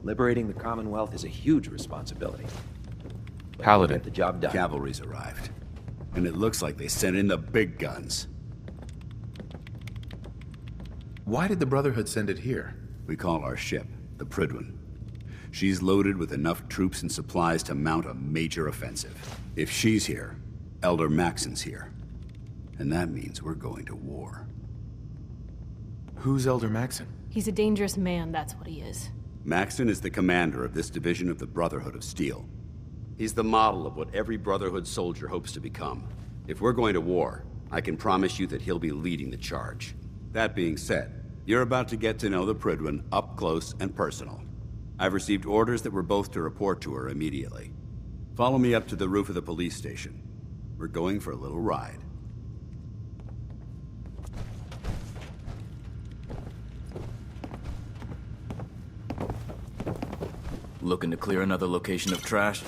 Liberating the Commonwealth is a huge responsibility. But Paladin. we'll get the job done. Cavalry's arrived. And it looks like they sent in the big guns. Why did the Brotherhood send it here? We call our ship the Prydwen. She's loaded with enough troops and supplies to mount a major offensive. If she's here, Elder Maxon's here. And that means we're going to war. Who's Elder Maxon? He's a dangerous man, that's what he is. Maxon is the commander of this division of the Brotherhood of Steel. He's the model of what every Brotherhood soldier hopes to become. If we're going to war, I can promise you that he'll be leading the charge. That being said, you're about to get to know the Prydwen up close and personal. I've received orders that we're both to report to her immediately. Follow me up to the roof of the police station. We're going for a little ride. Looking to clear another location of trash?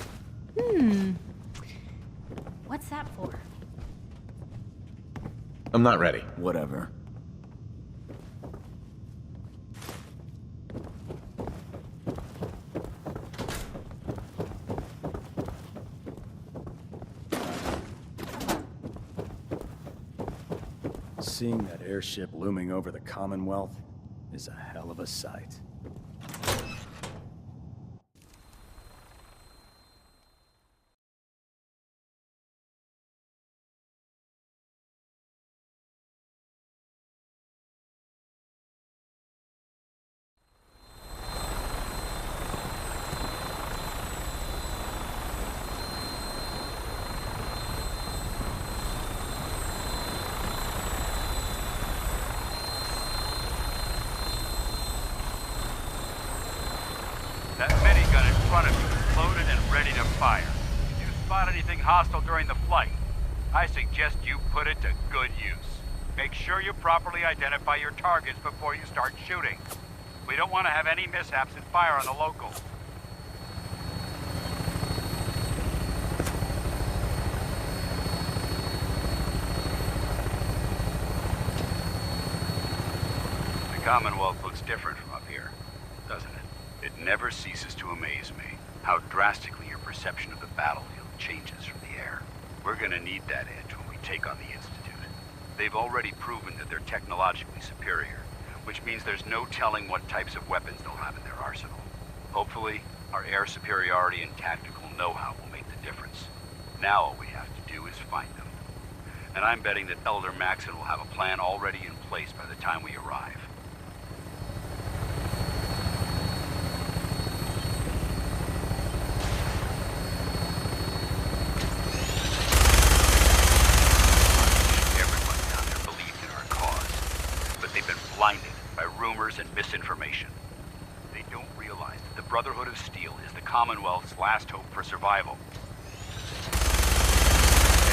What's that for? I'm not ready. Whatever. Seeing that airship looming over the Commonwealth is a hell of a sight. That minigun in front of you is loaded and ready to fire. If you spot anything hostile during the flight, I suggest you put it to good use. Make sure you properly identify your targets before you start shooting. We don't want to have any mishaps and fire on the locals. The Commonwealth looks different from up here, doesn't it? It never ceases to amaze me how drastically your perception of the battlefield changes from the air. We're gonna need that edge when we take on the Institute. They've already proven that they're technologically superior, which means there's no telling what types of weapons they'll have in their arsenal. Hopefully, our air superiority and tactical know-how will make the difference. Now all we have to do is find them. And I'm betting that Elder Maxon will have a plan already in place by the time we arrive. Blinded by rumors and misinformation. They don't realize that the Brotherhood of Steel is the Commonwealth's last hope for survival.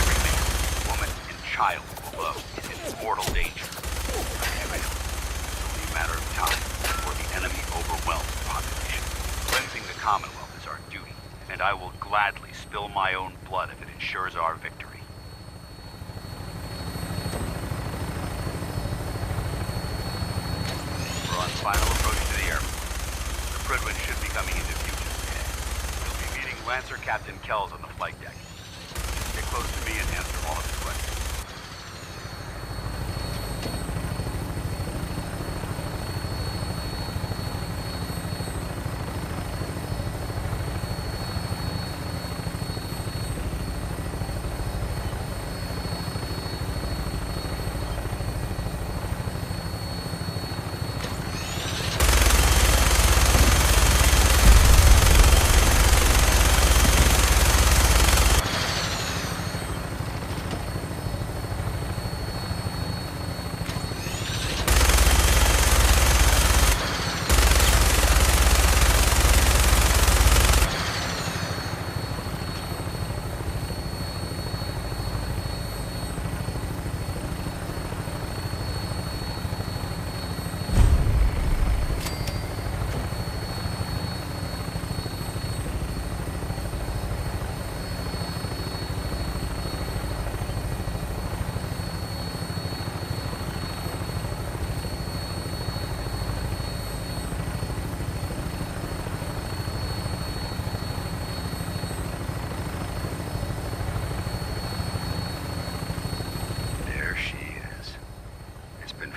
Every man, woman, and child below is in mortal danger. It's only a matter of time before the enemy overwhelms the population. Cleansing the Commonwealth is our duty, and I will gladly spill my own blood if it ensures our victory. Final approach to the airport. The Prydwen should be coming into view just ahead. We'll be meeting Lancer Captain Kells on the flight deck. Get close to me and answer all of his questions.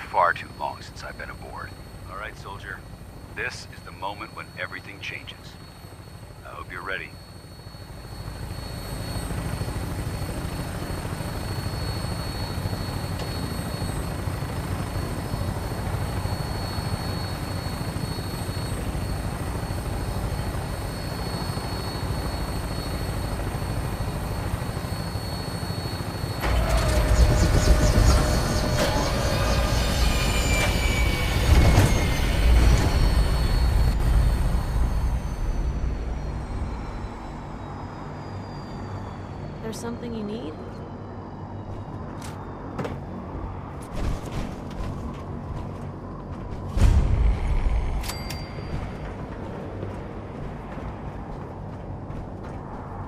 far too long since I've been aboard. All right, soldier. This is the moment when everything changes. I hope you're ready. There's something you need?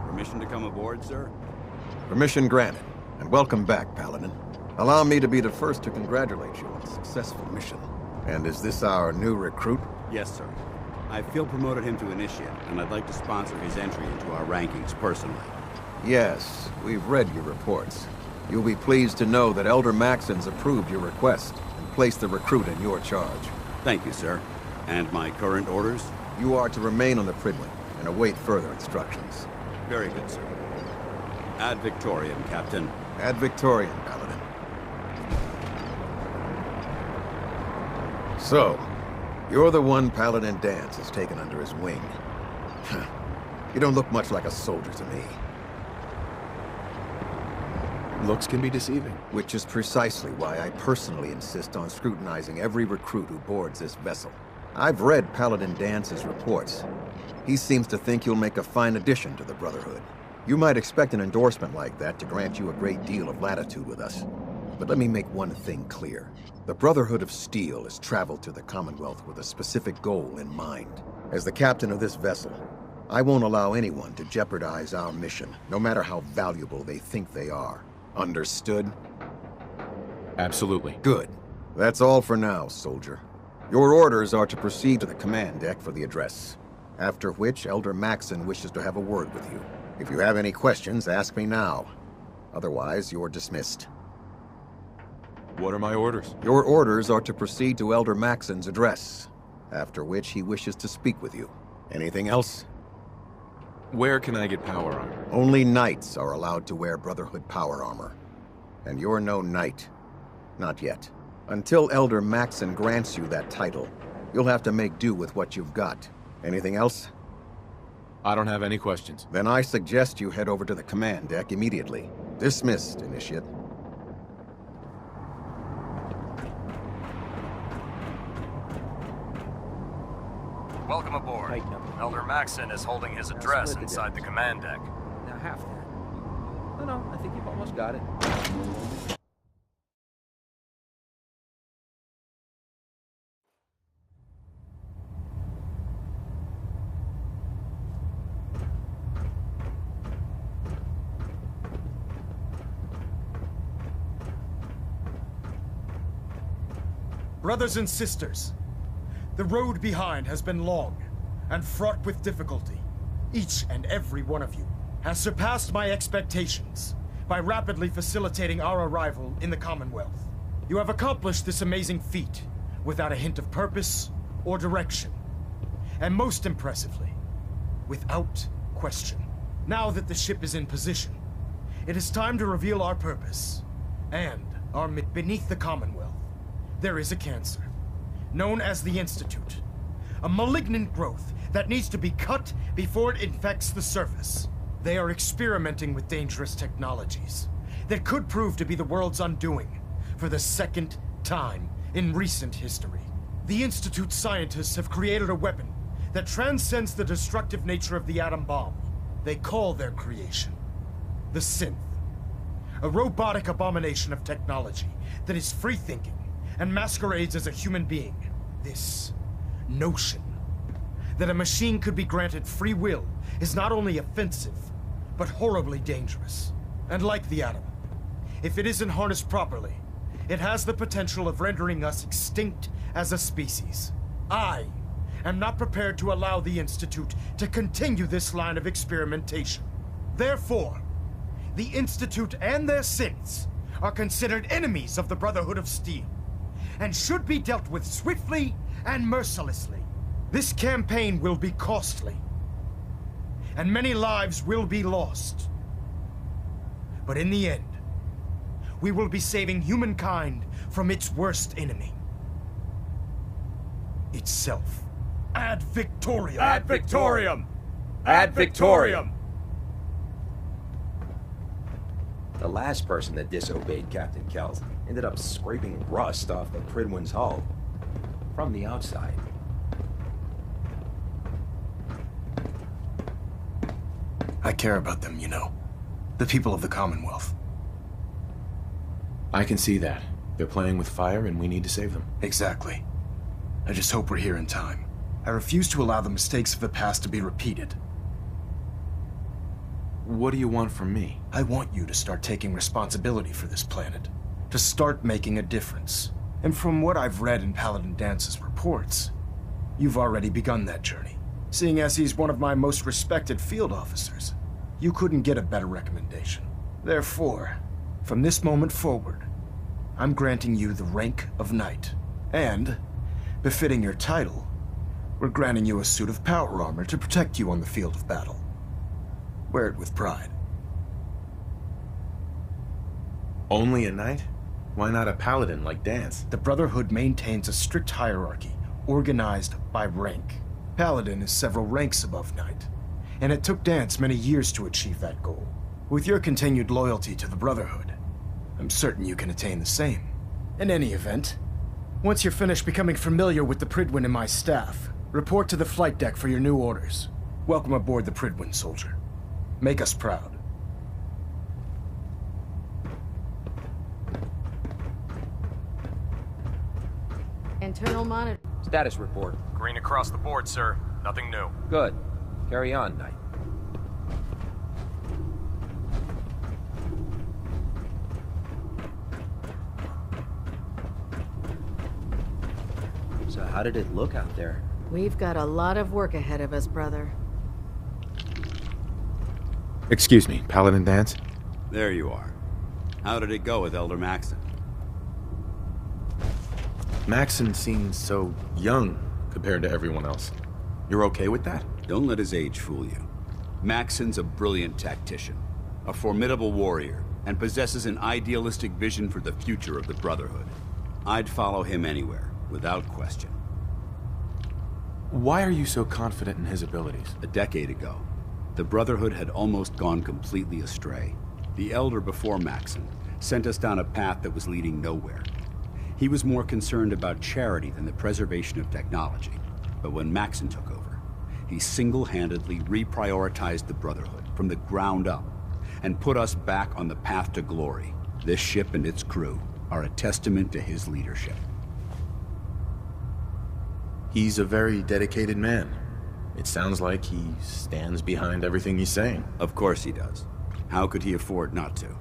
Permission to come aboard, sir? Permission granted, and welcome back, Paladin. Allow me to be the first to congratulate you on a successful mission. And is this our new recruit? Yes, sir. I feel promoted him to initiate, and I'd like to sponsor his entry into our rankings personally. Yes, we've read your reports. You'll be pleased to know that Elder Maxon's approved your request and placed the recruit in your charge. Thank you, sir. And my current orders? You are to remain on the Prydwen and await further instructions. Very good, sir. Ad Victoriam, Captain. Ad Victoriam, Paladin. So, you're the one Paladin Danse has taken under his wing. You don't look much like a soldier to me. Looks can be deceiving. Which is precisely why I personally insist on scrutinizing every recruit who boards this vessel. I've read Paladin Dance's reports. He seems to think you'll make a fine addition to the Brotherhood. You might expect an endorsement like that to grant you a great deal of latitude with us. But let me make one thing clear. The Brotherhood of Steel has traveled to the Commonwealth with a specific goal in mind. As the captain of this vessel, I won't allow anyone to jeopardize our mission, no matter how valuable they think they are. Understood? Absolutely. Good. That's all for now, soldier. Your orders are to proceed to the command deck for the address. After which, Elder Maxon wishes to have a word with you. If you have any questions, ask me now. Otherwise, you're dismissed. What are my orders? Your orders are to proceed to Elder Maxon's address, after which he wishes to speak with you. Anything else? Where can I get power armor? Only knights are allowed to wear Brotherhood power armor. And you're no knight. Not yet. Until Elder Maxon grants you that title, you'll have to make do with what you've got. Anything else? I don't have any questions. Then I suggest you head over to the command deck immediately. Dismissed, Initiate. Welcome aboard. Tighten up. Elder Maxon is holding his address inside the command deck. Now half that. No, I think you've almost got it. Brothers and sisters, the road behind has been long and fraught with difficulty. Each and every one of you has surpassed my expectations by rapidly facilitating our arrival in the Commonwealth. You have accomplished this amazing feat without a hint of purpose or direction. And most impressively, without question. Now that the ship is in position, it is time to reveal our purpose and our beneath the Commonwealth. There is a cancer, known as the Institute. A malignant growth that needs to be cut before it infects the surface. They are experimenting with dangerous technologies that could prove to be the world's undoing for the second time in recent history. The Institute scientists have created a weapon that transcends the destructive nature of the atom bomb. They call their creation the Synth. A robotic abomination of technology that is free-thinking and masquerades as a human being. This notion that a machine could be granted free will is not only offensive, but horribly dangerous. And like the atom, if it isn't harnessed properly, it has the potential of rendering us extinct as a species. I am not prepared to allow the Institute to continue this line of experimentation. Therefore, the Institute and their synths are considered enemies of the Brotherhood of Steel, and should be dealt with swiftly and mercilessly. This campaign will be costly, and many lives will be lost. But in the end, we will be saving humankind from its worst enemy. Itself. Ad Victoriam! Ad Victoriam! Ad Victoriam! The last person that disobeyed Captain Kells ended up scraping rust off the Prydwen's hull from the outside. I care about them, you know. The people of the Commonwealth. I can see that. They're playing with fire and we need to save them. Exactly. I just hope we're here in time. I refuse to allow the mistakes of the past to be repeated. What do you want from me? I want you to start taking responsibility for this planet. To start making a difference. And from what I've read in Paladin Dance's reports, you've already begun that journey. Seeing as he's one of my most respected field officers, you couldn't get a better recommendation. Therefore, from this moment forward, I'm granting you the rank of Knight. And, befitting your title, we're granting you a suit of power armor to protect you on the field of battle. Wear it with pride. Only a knight? Why not a paladin like Dance? The Brotherhood maintains a strict hierarchy, organized by rank. Paladin is several ranks above Knight, and it took Dance many years to achieve that goal. With your continued loyalty to the Brotherhood, I'm certain you can attain the same. In any event, once you're finished becoming familiar with the Prydwen and my staff, report to the flight deck for your new orders. Welcome aboard the Prydwen, soldier. Make us proud. Internal monitor. Status report. Green across the board, sir. Nothing new. Good. Carry on, Knight. So how did it look out there? We've got a lot of work ahead of us, brother. Excuse me, Paladin Dance? There you are. How did it go with Elder Maxon? Maxon seems so young compared to everyone else. You're okay with that? Don't let his age fool you. Maxon's a brilliant tactician, a formidable warrior, and possesses an idealistic vision for the future of the Brotherhood. I'd follow him anywhere, without question. Why are you so confident in his abilities? A decade ago, the Brotherhood had almost gone completely astray. The Elder before Maxon sent us down a path that was leading nowhere. He was more concerned about charity than the preservation of technology. But when Maxon took over, he single-handedly reprioritized the Brotherhood from the ground up and put us back on the path to glory. This ship and its crew are a testament to his leadership. He's a very dedicated man. It sounds like he stands behind everything he's saying. Of course he does. How could he afford not to?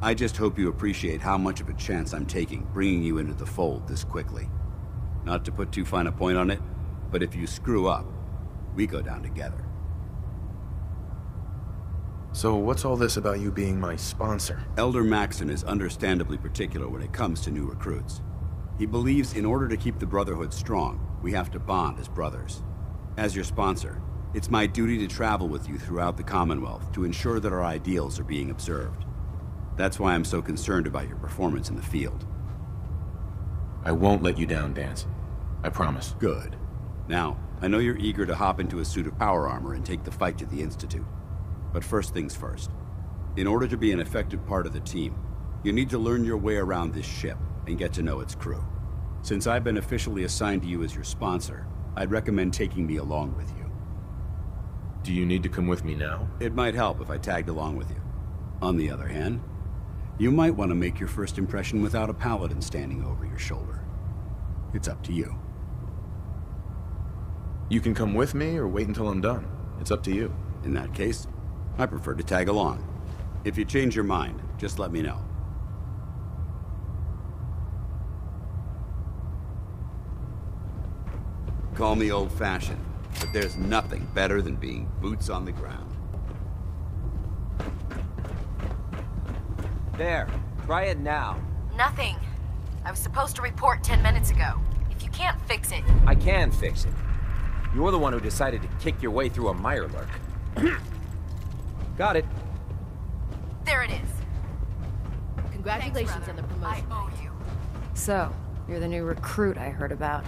I just hope you appreciate how much of a chance I'm taking bringing you into the fold this quickly. Not to put too fine a point on it, but if you screw up, we go down together. So what's all this about you being my sponsor? Elder Maxon is understandably particular when it comes to new recruits. He believes in order to keep the Brotherhood strong, we have to bond as brothers. As your sponsor, it's my duty to travel with you throughout the Commonwealth to ensure that our ideals are being observed. That's why I'm so concerned about your performance in the field. I won't let you down, Dance. I promise. Good. Now, I know you're eager to hop into a suit of power armor and take the fight to the Institute. But first things first. In order to be an effective part of the team, you need to learn your way around this ship and get to know its crew. Since I've been officially assigned to you as your sponsor, I'd recommend taking me along with you. Do you need to come with me now? It might help if I tagged along with you. On the other hand, you might want to make your first impression without a paladin standing over your shoulder. It's up to you. You can come with me or wait until I'm done. It's up to you. In that case, I prefer to tag along. If you change your mind, just let me know. Call me old-fashioned, but there's nothing better than being boots on the ground. There. Try it now. Nothing. I was supposed to report 10 minutes ago. If you can't fix it... I can fix it. You're the one who decided to kick your way through a mirelurk. Got it. There it is. Congratulations Thanks, on the brother. promotion. I owe you. So, you're the new recruit I heard about.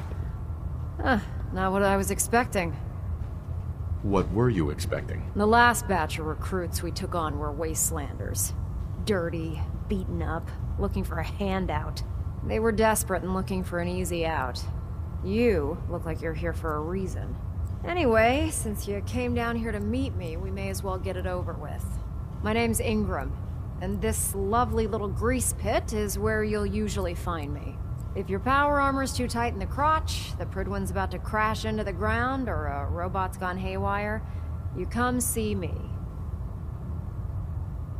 Huh, not what I was expecting. What were you expecting? The last batch of recruits we took on were wastelanders. Dirty, beaten up, looking for a handout. They were desperate and looking for an easy out. You look like you're here for a reason. Anyway, since you came down here to meet me, we may as well get it over with. My name's Ingram, and this lovely little grease pit is where you'll usually find me. If your power armor's too tight in the crotch, the Prydwen's about to crash into the ground, or a robot's gone haywire, you come see me.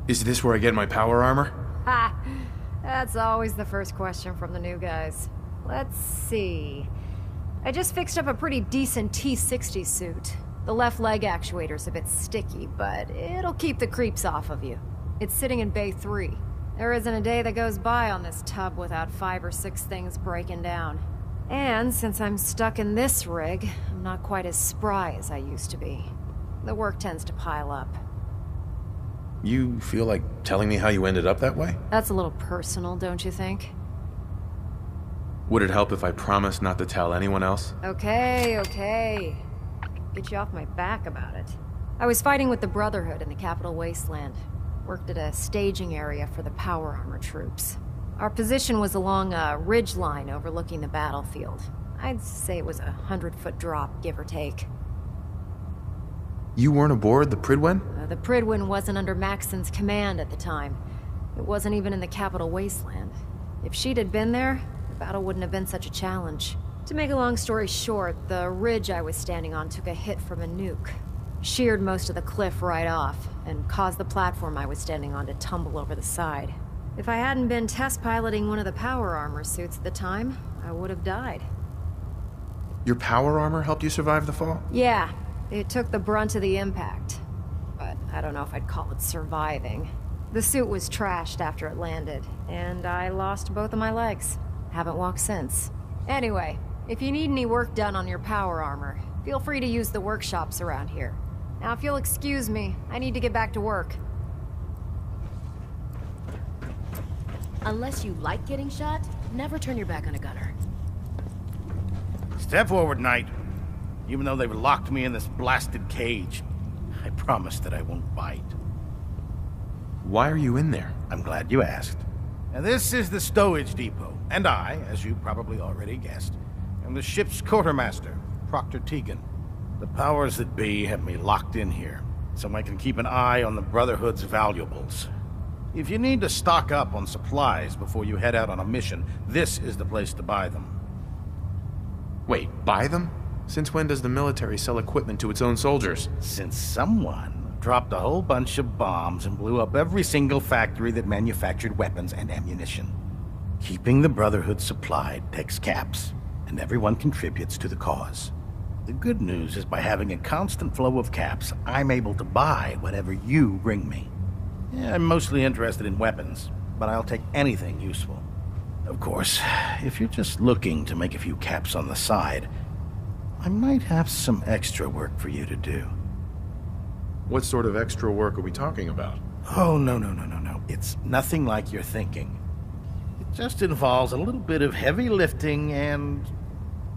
Is this where I get my power armor? Ha! That's always the first question from the new guys. Let's see. I just fixed up a pretty decent T-60 suit. The left leg actuator's a bit sticky, but it'll keep the creeps off of you. It's sitting in Bay 3. There isn't a day that goes by on this tub without 5 or 6 things breaking down. And since I'm stuck in this rig, I'm not quite as spry as I used to be. The work tends to pile up. You feel like telling me how you ended up that way? That's a little personal, don't you think? Would it help if I promised not to tell anyone else? Okay. Get you off my back about it. I was fighting with the Brotherhood in the Capital Wasteland. Worked at a staging area for the power armor troops. Our position was along a ridge line overlooking the battlefield. I'd say it was a 100-foot drop, give or take. You weren't aboard the Prydwen? The Prydwen wasn't under Maxson's command at the time. It wasn't even in the Capital Wasteland. If she'd had been there, the battle wouldn't have been such a challenge. To make a long story short, the ridge I was standing on took a hit from a nuke. Sheared most of the cliff right off, and caused the platform I was standing on to tumble over the side. If I hadn't been test piloting one of the power armor suits at the time, I would have died. Your power armor helped you survive the fall? Yeah, it took the brunt of the impact. But I don't know if I'd call it surviving. The suit was trashed after it landed, and I lost both of my legs. Haven't walked since. Anyway, if you need any work done on your power armor, feel free to use the workshops around here. Now, if you'll excuse me, I need to get back to work. Unless you like getting shot, never turn your back on a gunner. Step forward, Knight. Even though they've locked me in this blasted cage, I promise that I won't bite. Why are you in there? I'm glad you asked. Now, this is the stowage depot, and I, as you probably already guessed, am the ship's quartermaster, Proctor Tegan. The powers that be have me locked in here, so I can keep an eye on the Brotherhood's valuables. If you need to stock up on supplies before you head out on a mission, this is the place to buy them. Wait, buy them? Since when does the military sell equipment to its own soldiers? Since someone dropped a whole bunch of bombs and blew up every single factory that manufactured weapons and ammunition. Keeping the Brotherhood supplied takes caps, and everyone contributes to the cause. The good news is by having a constant flow of caps, I'm able to buy whatever you bring me. Yeah, I'm mostly interested in weapons, but I'll take anything useful. Of course, if you're just looking to make a few caps on the side, I might have some extra work for you to do. What sort of extra work are we talking about? Oh, no. It's nothing like you're thinking. It just involves a little bit of heavy lifting and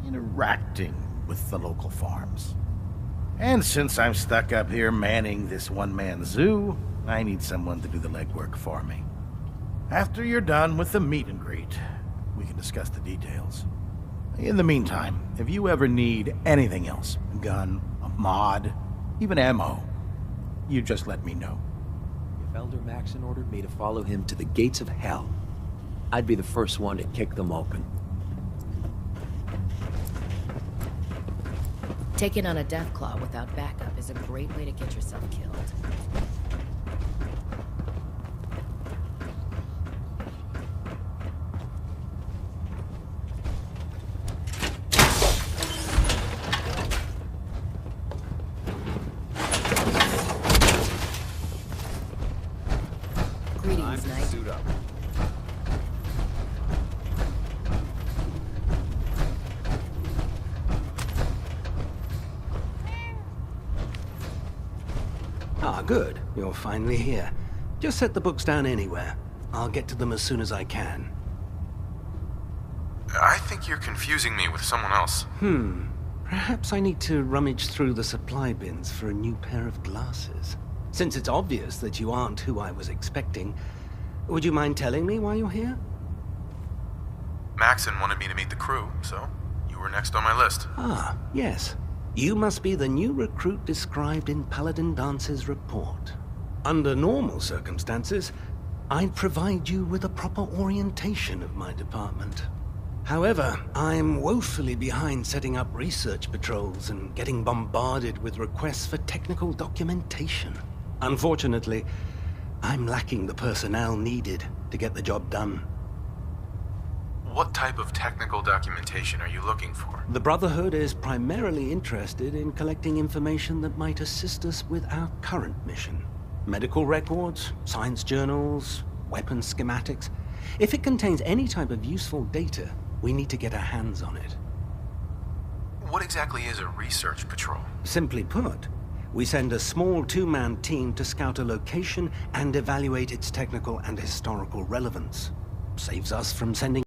interacting with the local farms. And since I'm stuck up here manning this one-man zoo, I need someone to do the legwork for me. After you're done with the meet and greet, we can discuss the details. In the meantime, if you ever need anything else, a gun, a mod, even ammo, you just let me know. If Elder Maxson ordered me to follow him to the gates of hell, I'd be the first one to kick them open. Taking on a Deathclaw without backup is a great way to get yourself killed. Greetings, Knight. Suit up. good. You're finally here. Just set the books down anywhere. I'll get to them as soon as I can. I think you're confusing me with someone else. Perhaps I need to rummage through the supply bins for a new pair of glasses. Since it's obvious that you aren't who I was expecting, would you mind telling me why you're here? Maxon wanted me to meet the crew, so you were next on my list. Ah, yes. You must be the new recruit described in Paladin Dance's report. Under normal circumstances, I'd provide you with a proper orientation of my department. However, I'm woefully behind setting up research patrols and getting bombarded with requests for technical documentation. Unfortunately, I'm lacking the personnel needed to get the job done. What type of technical documentation are you looking for? The Brotherhood is primarily interested in collecting information that might assist us with our current mission. Medical records, science journals, weapons schematics. If it contains any type of useful data, we need to get our hands on it. What exactly is a research patrol? Simply put, we send a small two-man team to scout a location and evaluate its technical and historical relevance. Saves us from sending